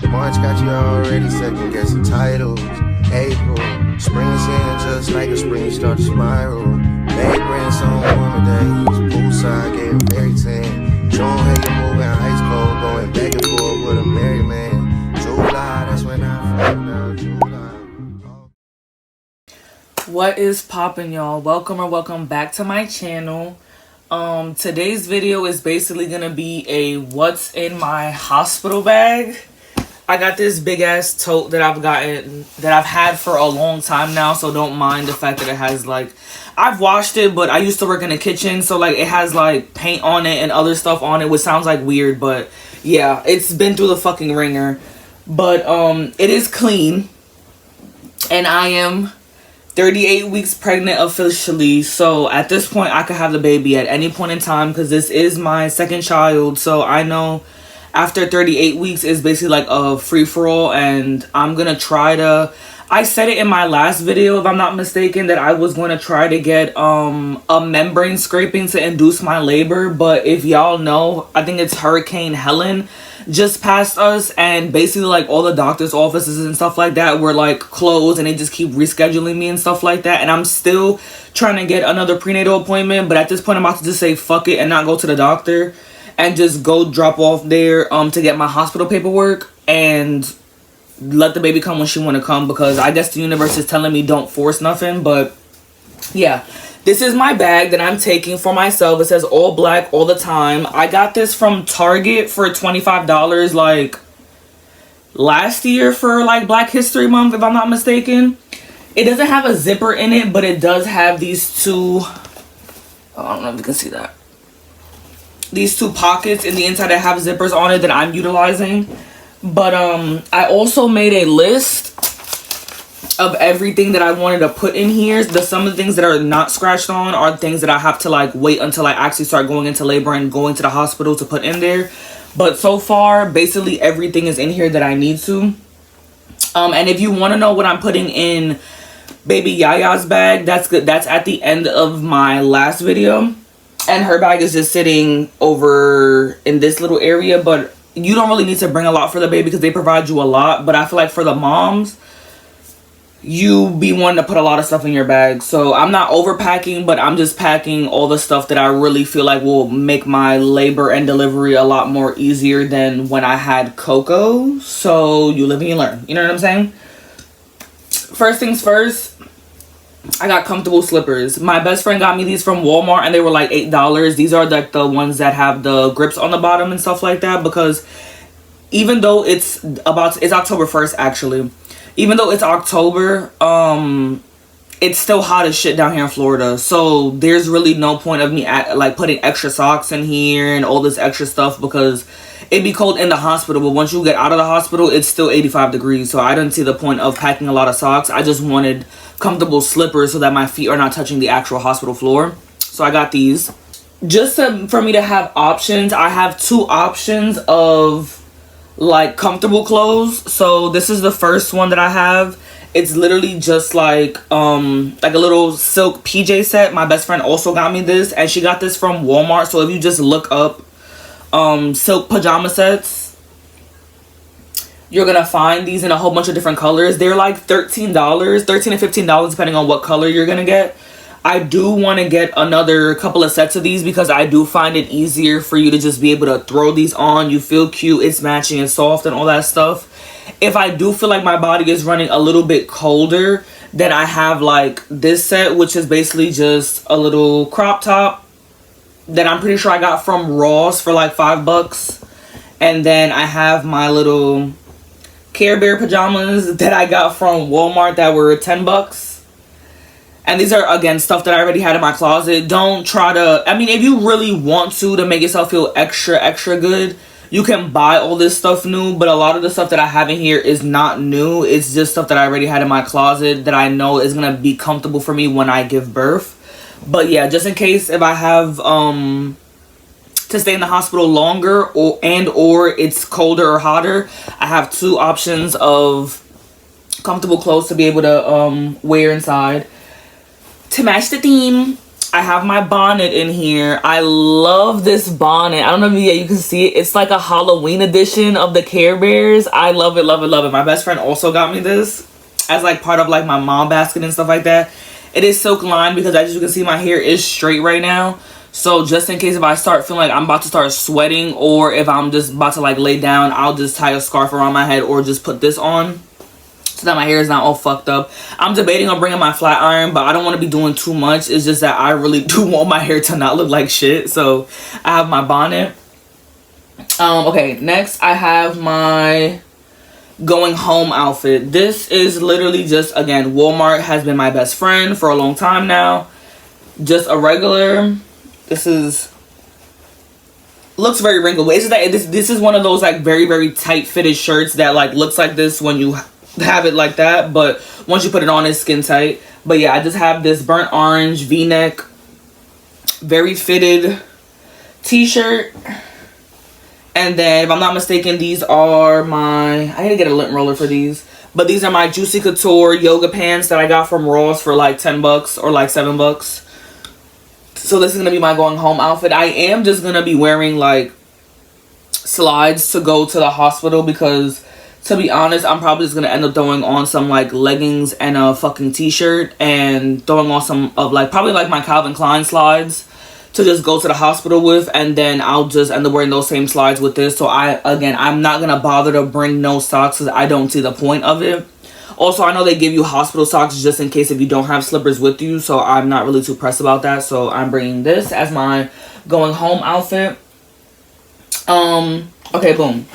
March got you already second guessing titles. April, spring's here just like a spring start to spiral. May grandson warmer days, poolside getting very tan. June, hey, you moving ice cold, going back and forth with a married man. July, that's when I found out. July. What is poppin', y'all? Welcome back to my channel. Today's video is basically gonna be a what's in my hospital bag. I got this big ass tote that I've had for a long time now, so don't mind the fact that it has like, I've washed it, but I used to work in the kitchen, so like it has like paint on it and other stuff on it, which sounds like weird, but yeah, it's been through the fucking ringer. But it is clean, and I am 38 weeks pregnant officially, so at this point I could have the baby at any point in time because this is my second child. So I know after 38 weeks is basically like a free-for-all, and I'm gonna try to, I said it in my last video if I'm not mistaken, that I was going to try to get a membrane scraping to induce my labor. But if y'all know, I think it's Hurricane Helen just passed us, and basically like all the doctor's offices and stuff like that were like closed, and they just keep rescheduling me and stuff like that. And I'm still trying to get another prenatal appointment, but at this point I'm about to just say fuck it and not go to the doctor and just go drop off there to get my hospital paperwork and let the baby come when she want to come, because I guess the universe is telling me don't force nothing. But yeah, this is my bag that I'm taking for myself. It says all black all the time. I got this from Target for $25 like last year for like Black History Month, if I'm not mistaken. It doesn't have a zipper in it, but it does have these two, I don't know if you can see that, these two pockets in the inside that have zippers on it that I'm utilizing. But I also made a list of everything that I wanted to put in here. Some of the things that are not scratched on are things that I have to like wait until I actually start going into labor and going to the hospital to put in there. But so far, basically everything is in here that I need to. And if you want to know what I'm putting in baby Yaya's bag, that's good. That's at the end of my last video. And her bag is just sitting over in this little area. But you don't really need to bring a lot for the baby because they provide you a lot. But I feel like for the moms, you be wanting to put a lot of stuff in your bag. So I'm not overpacking, but I'm just packing all the stuff that I really feel like will make my labor and delivery a lot more easier than when I had Coco. So you live and you learn. You know what I'm saying? First things first, I got comfortable slippers. My best friend got me these from Walmart, and they were like $8. These are like the ones that have the grips on the bottom and stuff like that, because even though it's October 1st actually. Even though it's October, it's still hot as shit down here in Florida. So there's really no point of me like putting extra socks in here and all this extra stuff, because it'd be cold in the hospital. But once you get out of the hospital, it's still 85 degrees. So I didn't see the point of packing a lot of socks. I just wanted comfortable slippers so that my feet are not touching the actual hospital floor. So I got these. Just for me to have options, I have two options of like comfortable clothes. So this is the first one that I have. It's literally just like a little silk PJ set. My best friend also got me this, and she got this from Walmart. So if you just look up silk pajama sets, you're gonna find these in a whole bunch of different colors. They're like $13 to $15 depending on what color you're gonna get. I do want to get another couple of sets of these because I do find it easier for you to just be able to throw these on. You feel cute, it's matching, it's soft and all that stuff. If I do feel like my body is running a little bit colder, then I have like this set, which is basically just a little crop top that I'm pretty sure I got from Ross for like $5. And then I have my little Care Bear pajamas that I got from Walmart that were $10. And these are, again, stuff that I already had in my closet. Don't try to, I mean, if you really want to make yourself feel extra good, you can buy all this stuff new. But a lot of the stuff that I have in here is not new. It's just stuff that I already had in my closet that I know is going to be comfortable for me when I give birth. But yeah, just in case if I have to stay in the hospital longer or it's colder or hotter, I have two options of comfortable clothes to be able to wear inside to match the theme. I have my bonnet in here. I love this bonnet. I don't know if you can see it. It's like a Halloween edition of the Care Bears. I love it, love it, love it. My best friend also got me this as like part of like my mom basket and stuff like that. It is silk lined because as you can see, my hair is straight right now. So just in case if I start feeling like I'm about to start sweating, or if I'm just about to like lay down, I'll just tie a scarf around my head or just put this on so that my hair is not all fucked up. I'm debating on bringing my flat iron, but I don't want to be doing too much. It's just that I really do want my hair to not look like shit. So I have my bonnet. Okay, next I have my going home outfit. This is literally just, again, Walmart has been my best friend for a long time now. Just a regular, looks very wrinkled. It's just that this is one of those like very, very tight fitted shirts that like looks like this when you have it like that, but once you put it on, it's skin tight. But yeah, I just have this burnt orange v-neck, very fitted t-shirt. And then if I'm not mistaken, these are my, I need to get a lint roller for these, but these are my Juicy Couture yoga pants that I got from Ross for like 10 bucks or like $7. So this is gonna be my going home outfit. I am just gonna be wearing like slides to go to the hospital because, to be honest, I'm probably just gonna end up throwing on some like leggings and a fucking t-shirt and throwing on some of like probably like my Calvin Klein slides to just go to the hospital with, and then I'll just end up wearing those same slides with this. So I'm not gonna bother to bring no socks because I don't see the point of it. Also, I know they give you hospital socks just in case if you don't have slippers with you, so I'm not really too pressed about that. So I'm bringing this as my going home outfit. Okay, boom.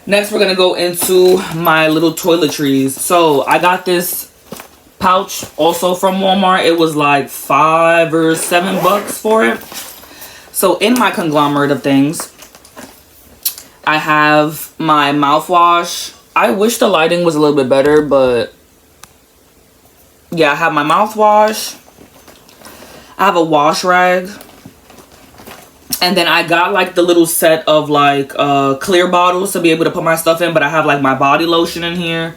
Next, we're gonna go into my little toiletries. So I got this pouch also from Walmart. It was like $5 or $7 for it. So in my conglomerate of things, I have my mouthwash. I wish the lighting was a little bit better, but yeah, I have my mouthwash. I have a wash rag. And then I got like the little set of like clear bottles to be able to put my stuff in, but I have like my body lotion in here.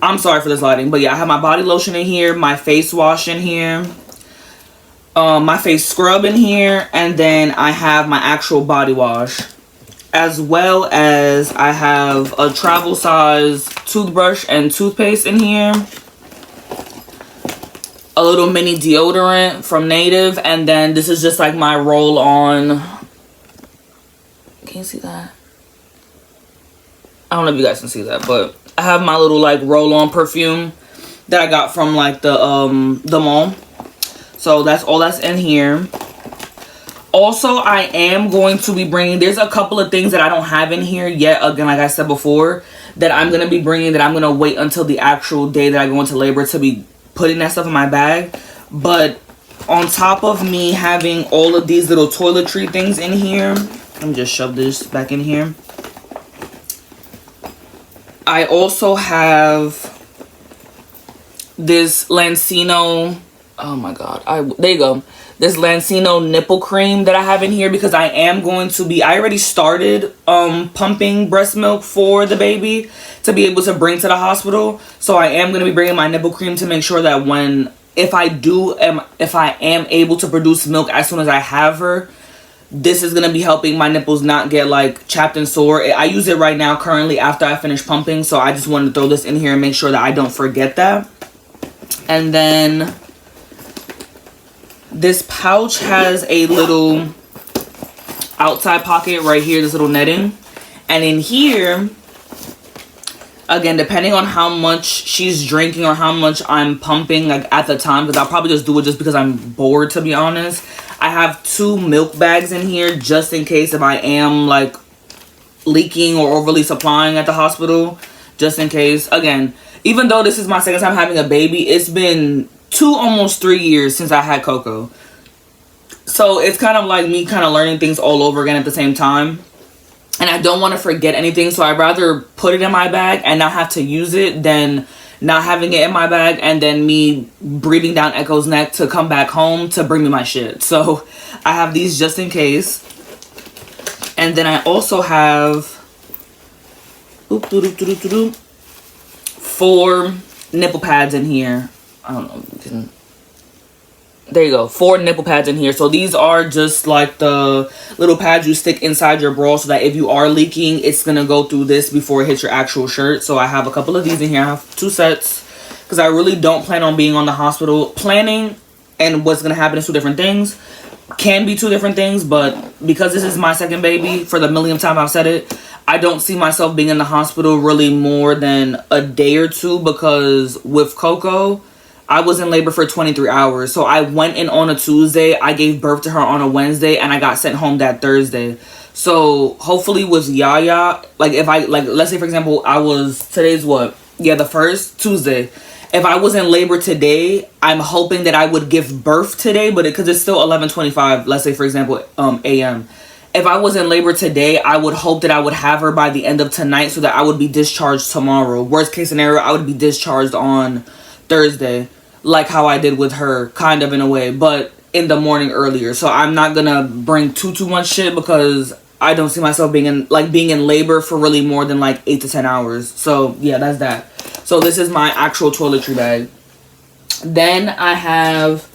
I'm sorry for this lighting, but yeah, I have my body lotion in here, my face wash in here, my face scrub in here, and then I have my actual body wash. As well as I have a travel size toothbrush and toothpaste in here. A little mini deodorant from Native. And then this is just like my roll on. Can you see that? I don't know if you guys can see that, but I have my little like roll on perfume that I got from like the mall. So that's all that's in here. Also, I am going to be bringing, there's a couple of things that I don't have in here yet, again, like I said before, that I'm going to be bringing, that I'm going to wait until the actual day that I go into labor to be putting that stuff in my bag. But on top of me having all of these little toiletry things in here, let me just shove this back in here. I also have this Lansinoh, oh my god, there you go. This Lansinoh nipple cream that I have in here because I am going to be, I already started pumping breast milk for the baby to be able to bring to the hospital. So I am going to be bringing my nipple cream to make sure that if I am able to produce milk as soon as I have her, this is going to be helping my nipples not get like chapped and sore. I use it right now currently after I finish pumping. So I just wanted to throw this in here and make sure that I don't forget that. And then this pouch has a little outside pocket right here, this little netting. And in here, again, depending on how much she's drinking or how much I'm pumping like at the time, because I'll probably just do it just because I'm bored, to be honest. I have 2 milk bags in here just in case if I am like leaking or overly supplying at the hospital, just in case. Again, even though this is my second time having a baby, it's been almost 3 years since I had Coco. So it's kind of like me kind of learning things all over again at the same time. And I don't want to forget anything, so I'd rather put it in my bag and not have to use it than not having it in my bag and then me breathing down Echo's neck to come back home to bring me my shit. So I have these just in case. And then I also have 4 nipple pads in here. I don't know if you can there you go, 4 nipple pads in here. So these are just like the little pads you stick inside your bra so that if you are leaking, it's gonna go through this before it hits your actual shirt. So I have a couple of these in here. I have 2 sets because I really don't plan on being on the hospital. Planning and what's gonna happen is 2 different things. Can be 2 different things, but because this is my second baby, for the millionth time I've said it, I don't see myself being in the hospital really more than a day or 2, because with Coco, I was in labor for 23 hours. So I went in on a Tuesday, I gave birth to her on a Wednesday, and I got sent home that Thursday. So hopefully with Yaya, like if I, like let's say for example, today's what? Yeah, the 1st, Tuesday. If I was in labor today, I'm hoping that I would give birth today, but because it's still 11:25, let's say for example, a.m. If I was in labor today, I would hope that I would have her by the end of tonight so that I would be discharged tomorrow. Worst case scenario, I would be discharged on Thursday, like how I did with her, kind of in a way, but in the morning earlier. So I'm not gonna bring too much shit because I don't see myself being in labor for really more than like 8 to 10 hours. So yeah, that's that. So this is my actual toiletry bag. Then I have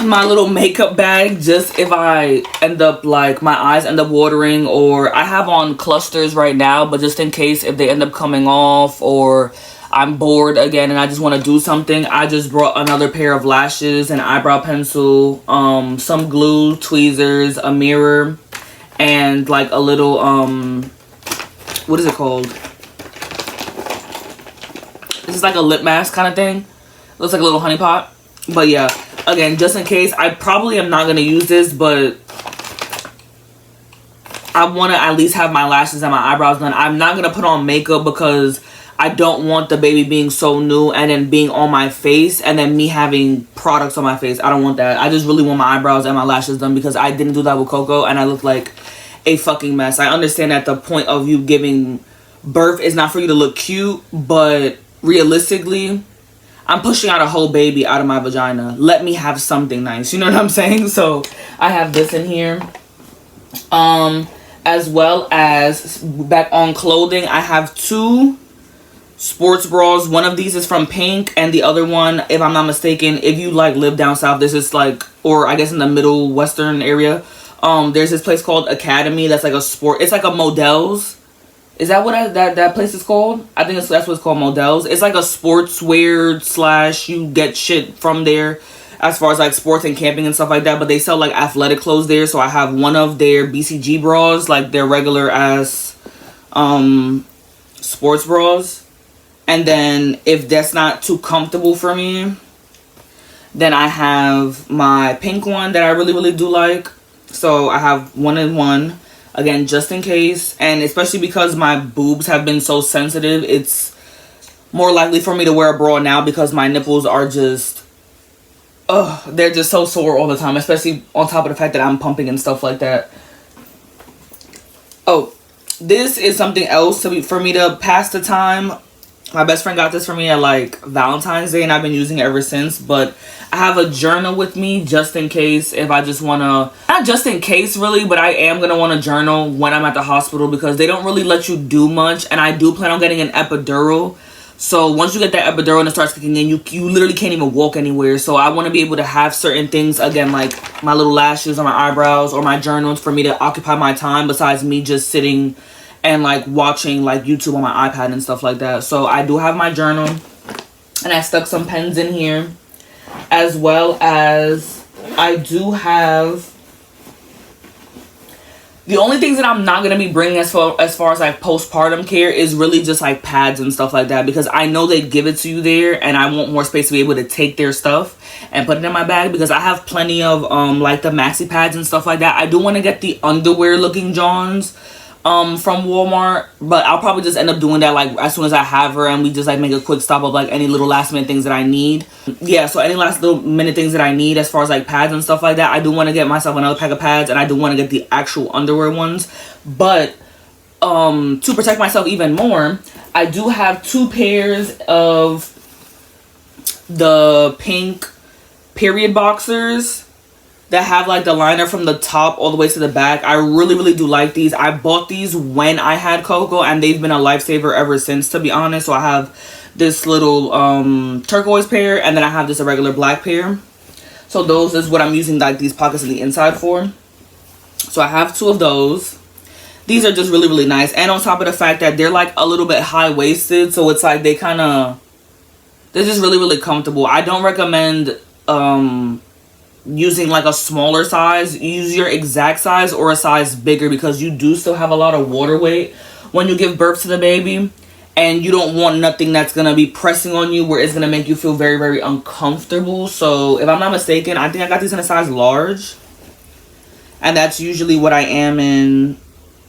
my little makeup bag, just if I end up like my eyes end up watering, or I have on clusters right now, but just in case if they end up coming off or I'm bored again and I just want to do something, I just brought another pair of lashes, an eyebrow pencil, some glue, tweezers, a mirror, and like a little what is it called? This is like a lip mask kind of thing. Looks like a little honey pot. But yeah, again, just in case, I probably am not going to use this, but I want to at least have my lashes and my eyebrows done. I'm not going to put on makeup because I don't want the baby being so new and then being on my face and then me having products on my face. I don't want that. I just really want my eyebrows and my lashes done because I didn't do that with Coco and I look like a fucking mess. I understand that the point of you giving birth is not for you to look cute, but realistically, I'm pushing out a whole baby out of my vagina. Let me have something nice. You know what I'm saying? So I have this in here. As well as back on clothing, I have 2 sports bras. One of these is from Pink, and the other one, if I'm not mistaken, if you like live down south, this is like, or I guess in the middle western area, there's this place called Academy that's like a sport, it's like a Models. Is that what that place is called? I think that's what it's called, Models. It's like a sportswear / you get shit from there as far as like sports and camping and stuff like that. But they sell like athletic clothes there. So I have one of their BCG bras, like their regular ass sports bras. And then if that's not too comfortable for me, then I have my pink one that I really do like. So I have 1 and 1. Again, just in case, and especially because my boobs have been so sensitive, it's more likely for me to wear a bra now because my nipples are just, they're just so sore all the time, especially on top of the fact that I'm pumping and stuff like that. Oh, this is something else for me to pass the time. My best friend got this for me at like Valentine's Day and I've been using it ever since. But I have a journal with me just in case if I just want to, not just in case really, but I am going to want to journal when I'm at the hospital because they don't really let you do much. And I do plan on getting an epidural. So once you get that epidural and it starts kicking in, you literally can't even walk anywhere. So I want to be able to have certain things, again, like my little lashes or my eyebrows or my journals for me to occupy my time besides me just sitting and like watching like YouTube on my iPad and stuff like that. So I do have my journal and I stuck some pens in here, as well as I do have, the only things that I'm not going to be bringing as far as like postpartum care is really just like pads and stuff like that, because I know they give it to you there and I want more space to be able to take their stuff and put it in my bag, because I have plenty of like the maxi pads and stuff like that. I do want to get the underwear looking Johns from Walmart, but I'll probably just end up doing that like as soon as I have her and we just like make a quick stop of like any little last minute things that I need. Yeah, so any last little minute things that I need as far as like pads and stuff like that, I do want to get myself another pack of pads and I do want to get the actual underwear ones. But to protect myself even more, I do have 2 pairs of the pink period boxers that have like the liner from the top all the way to the back. I really do like these. I bought these when I had Coco and they've been a lifesaver ever since, to be honest. So I have this little turquoise pair and then I have this a regular black pair. So those is what I'm using like these pockets in the inside for. So I have 2 of those. These are just really, really nice. And on top of the fact that they're like a little bit high-waisted, so it's like they're just really, really comfortable. I don't recommend using like a smaller size. Use your exact size or a size bigger, because you do still have a lot of water weight when you give birth to the baby. And you don't want nothing that's going to be pressing on you where it's going to make you feel very, very uncomfortable. So if I'm not mistaken, I think I got these in a size large. And that's usually what I am in.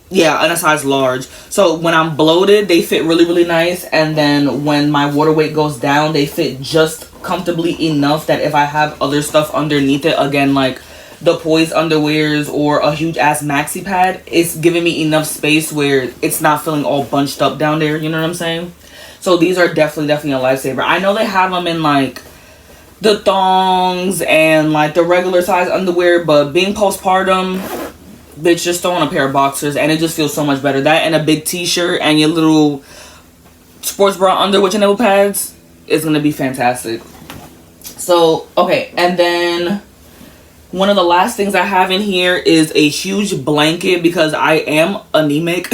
Yeah, in a size large. So when I'm bloated, they fit really, really nice. And then when my water weight goes down, they fit just comfortably enough that if I have other stuff underneath it, again, like the poised underwears or a huge ass maxi pad, it's giving me enough space where it's not feeling all bunched up down there. You know what I'm saying? So these are definitely a lifesaver. I know they have them in like the thongs and like the regular size underwear, but being postpartum, bitch, just throw on a pair of boxers and it just feels so much better. That and a big t-shirt and your little sports bra under with your nipple pads is gonna be fantastic. So okay, and then one of the last things I have in here is a huge blanket, because I am anemic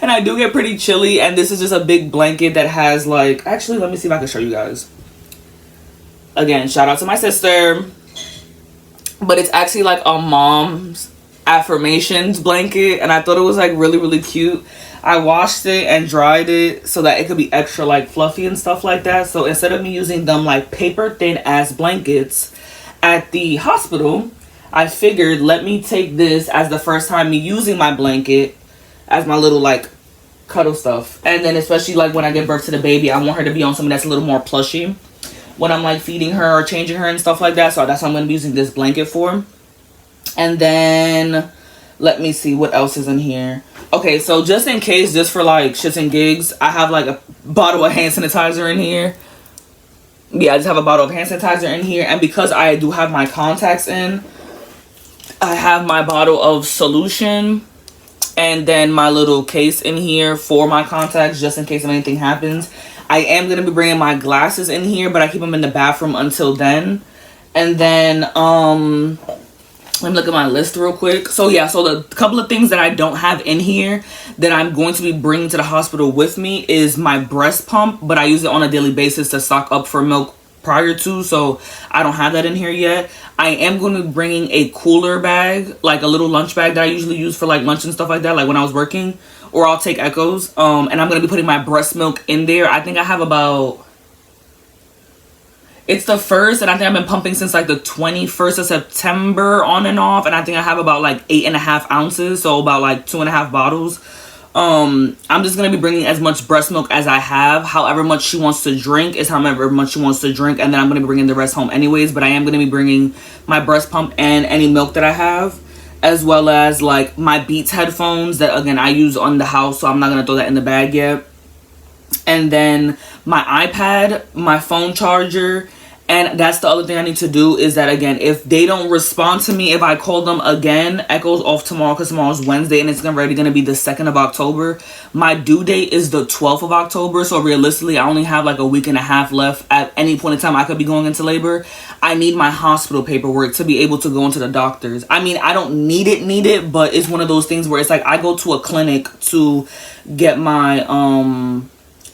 and I do get pretty chilly. And this is just a big blanket that has like, actually, let me see if I can show you guys. Again, shout out to my sister. But it's actually like a mom's affirmations blanket. And I thought it was like really, really cute. I washed it and dried it so that it could be extra like fluffy and stuff like that. So instead of me using them like paper thin ass blankets at the hospital, I figured let me take this as the first time me using my blanket as my little like cuddle stuff. And then especially like when I give birth to the baby, I want her to be on something that's a little more plushy when I'm like feeding her or changing her and stuff like that. So that's what I'm going to be using this blanket for. And then let me see what else is in here. Okay, so just in case, just for like shits and gigs, I have like a bottle of hand sanitizer in here. Yeah, I just have a bottle of hand sanitizer in here. And because I do have my contacts in, I have my bottle of solution and then my little case in here for my contacts, just in case if anything happens. I am going to be bringing my glasses in here, but I keep them in the bathroom until then. And then let me look at my list real quick. So yeah, so the couple of things that I don't have in here that I'm going to be bringing to the hospital with me is my breast pump, but I use it on a daily basis to stock up for milk prior to, so I don't have that in here yet. I am going to be bringing a cooler bag, like a little lunch bag that I usually use for like lunch and stuff like that, like when I was working, or I'll take Echoes. And I'm going to be putting my breast milk in there. I think I have about, it's the 1st, and I think I've been pumping since like the 21st of September on and off. And I think I have about like 8.5 ounces. So about like 2.5 bottles. I'm just going to be bringing as much breast milk as I have. However much she wants to drink is however much she wants to drink. And then I'm going to be bringing the rest home anyways. But I am going to be bringing my breast pump and any milk that I have. As well as like my Beats headphones that again I use on the house. So I'm not going to throw that in the bag yet. And then my iPad, my phone charger. And that's the other thing I need to do is that, again, if they don't respond to me, if I call them again, Echo's off tomorrow because tomorrow's Wednesday and it's already going to be the 2nd of October. My due date is the 12th of October. So realistically, I only have like a week and a half left. At any point in time, I could be going into labor. I need my hospital paperwork to be able to go into the doctors. I mean, I don't need it, but it's one of those things where it's like I go to a clinic to get my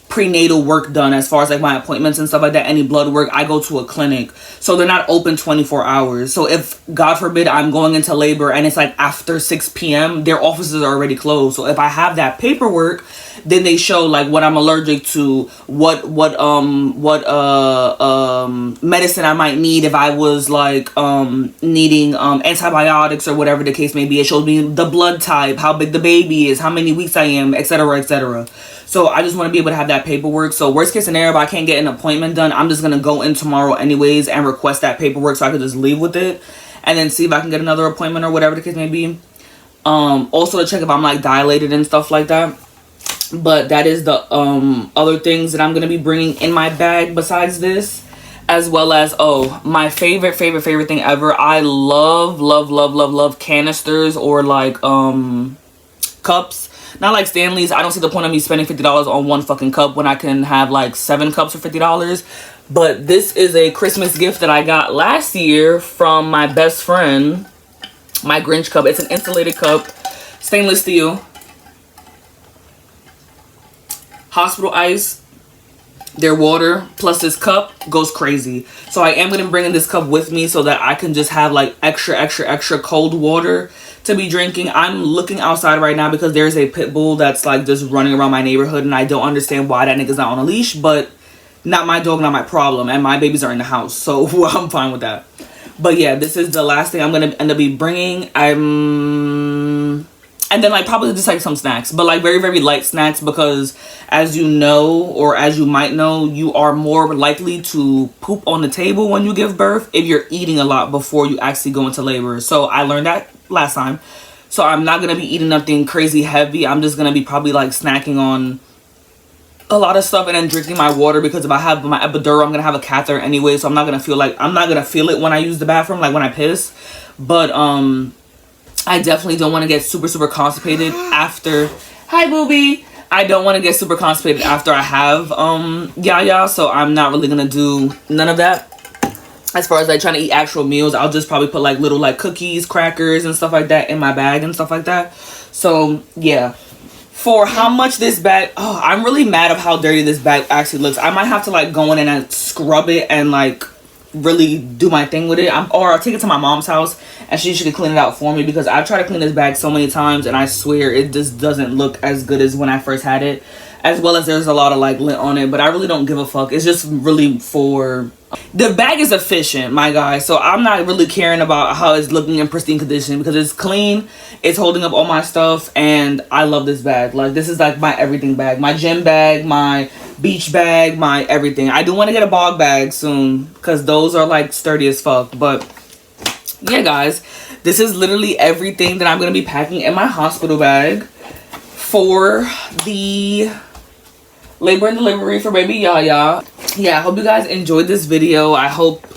prenatal work done, as far as like my appointments and stuff like that, any blood work. I go to a clinic, so they're not open 24 hours. So if God forbid I'm going into labor and it's like after 6 p.m, their offices are already closed. So if I have that paperwork, then they show like what I'm allergic to, what medicine I might need if I was like needing antibiotics or whatever the case may be. It shows me the blood type, how big the baby is, how many weeks I am, etc., etc. So I just want to be able to have that paperwork. So worst case scenario, if I can't get an appointment done, I'm just going to go in tomorrow anyways and request that paperwork so I could just leave with it and then see if I can get another appointment or whatever the case may be. Also to check if I'm like dilated and stuff like that. But that is the other things that I'm going to be bringing in my bag besides this. As well as, oh, my favorite thing ever. I love canisters or like cups Not like Stanley's. I don't see the point of me spending $50 on one fucking cup when I can have like 7 cups for $50. But this is a Christmas gift that I got last year from my best friend. My Grinch cup. It's an insulated cup. Stainless steel. Hospital ice. Their water plus this cup goes crazy. So I am going to bring this cup with me so that I can just have like extra cold water to be drinking. I'm looking outside right now because there's a pit bull that's like just running around my neighborhood, and I don't understand why that nigga's not on a leash, but not my dog, not my problem, and my babies are in the house, so I'm fine with that. But yeah, this is the last thing I'm going to end up bringing. And then like probably just like some snacks, but like very light snacks, because as you know, or as you might know, you are more likely to poop on the table when you give birth if you're eating a lot before you actually go into labor. So I learned that last time. So I'm not going to be eating nothing crazy heavy. I'm just going to be probably like snacking on a lot of stuff and then drinking my water, because if I have my epidural, I'm going to have a catheter anyway. So I'm not going to feel it when I use the bathroom, like when I piss. But I definitely don't want to get super constipated after. Hi, booby. I don't want to get super constipated after I have Yaya, so I'm not really gonna do none of that. As far as like trying to eat actual meals, I'll just probably put like little like cookies, crackers, and stuff like that in my bag and stuff like that. So yeah. For how much this bag, oh, I'm really mad of how dirty this bag actually looks. I might have to like go in and scrub it and like really do my thing with it, or I'll take it to my mom's house and she can clean it out for me, because I've tried to clean this bag so many times and I swear it just doesn't look as good as when I first had it, as well as there's a lot of like lint on it, but I really don't give a fuck. It's just really for the bag is efficient, my guy, so I'm not really caring about how it's looking in pristine condition, because it's clean, it's holding up all my stuff, and I love this bag. Like, this is like my everything bag, my gym bag, my beach bag, my everything. I do want to get a bog bag soon, because those are like sturdy as fuck. But yeah, guys, this is literally everything that I'm going to be packing in my hospital bag for the labor and delivery for baby Yaya. Yeah, I hope you guys enjoyed this video. I hope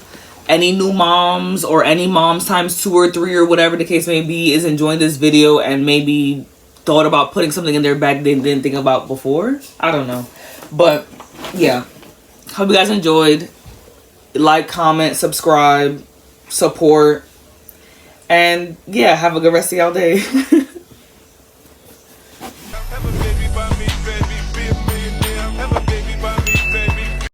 any new moms or any moms times 2 or 3 or whatever the case may be is enjoying this video and maybe thought about putting something in their bag they didn't think about before. I don't know. But yeah, hope you guys enjoyed. Like, comment, subscribe, support, and yeah, have a good rest of y'all day.